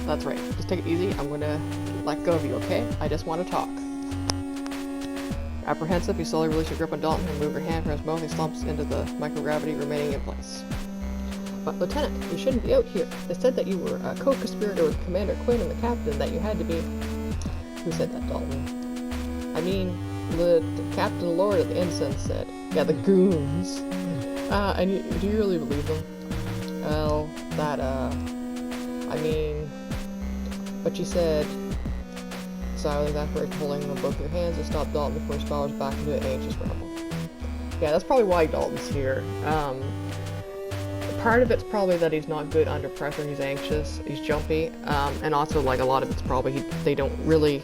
That's right. Just take it easy. I'm going to let go of you, okay? I just want to talk. Apprehensive, you slowly release your grip on Dalton and move your hand from his mouth. He slumps into the microgravity, remaining in place. But, Lieutenant, you shouldn't be out here. They said that you were a co-conspirator with Commander Quinn and the Captain, that you had to be... Who said that, Dalton? I mean, the Captain Lord of the Ensign said. Yeah, the goons. And do you really believe them? Well, that, I mean... But you said... Silently after holding them both your hands to stop Dalton before he spirals back into an anxious ramble. Yeah, that's probably why Dalton's here. Part of it's probably that he's not good under pressure, he's anxious, he's jumpy, and also like a lot of it's probably they didn't really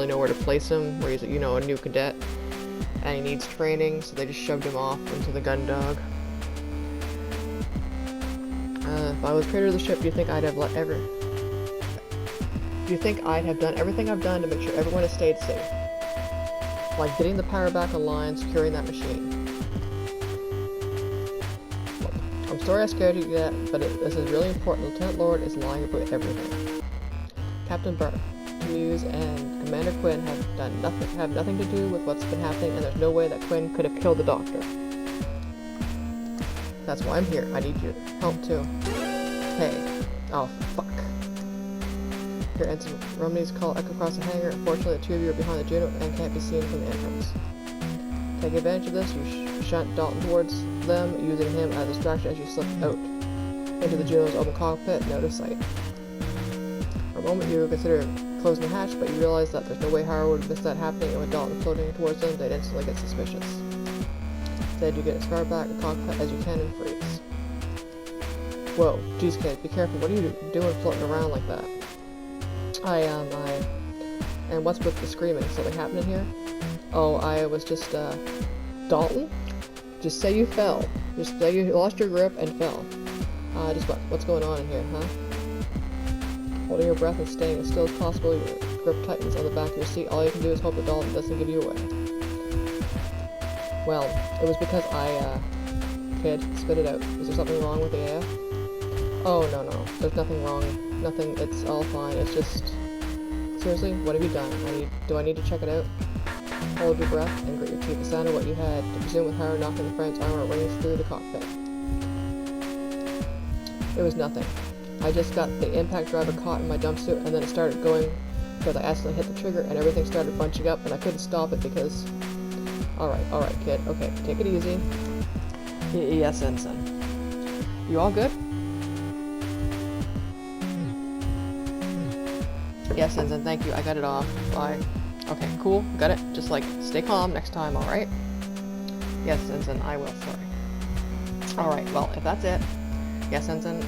know where to place him, where he's, you know, a new cadet, and he needs training, so they just shoved him off into the gun dog. If I was creator of the ship, do you think I'd have done everything I've done to make sure everyone has stayed safe? Like getting the power back online, securing that machine. I'm sorry I scared you that, but this is really important. Lieutenant Lord is lying about everything. Captain Bartmuse and Commander Quinn have nothing to do with what's been happening, and there's no way that Quinn could have killed the Doctor. That's why I'm here. I need your help too. Hey. Oh, fuck. Your Ensign Romney's call echo across the hangar. Unfortunately, the two of you are behind the Juno and can't be seen from the entrance. Taking advantage of this, you shunt Dalton towards them, using him as a distraction as you slip out into the Juno's open cockpit, out of sight. For a moment, you consider closing the hatch, but you realize that there's no way Howard would miss that happening, and with Dalton floating towards them, they'd instantly get suspicious. Instead, you get as far back the cockpit as you can and freeze. Whoa, geez, kid, be careful. What are you doing floating around like that? And what's with the screaming? Something happening here? Oh, I was just, Dalton? Just say you fell. Just say you lost your grip and fell. What's going on in here, huh? Holding your breath and staying as still as possible, your grip tightens on the back of your seat. All you can do is hope that Dalton doesn't give you away. Well, it was because kid, spit it out. Is there something wrong with the AF? Oh, no. There's nothing wrong. Nothing, it's all fine. It's just... Seriously, what have you done? Do I need to check it out? Hold your breath and grit your teeth. The sound of what you had to presume with Howard knocking the friend's armor rings through the cockpit. It was nothing. I just got the impact driver caught in my jumpsuit, and then it started going because I accidentally hit the trigger and everything started bunching up, and I couldn't stop it because... Alright, kid. Okay, take it easy. Yes, Ensign. You all good? Yes, Ensign, thank you. I got it off. Bye. Okay, cool. Got it. Just, stay calm next time, alright? Yes, Ensign, I will. Sorry. Alright, well, if that's it, yeah, Sensen,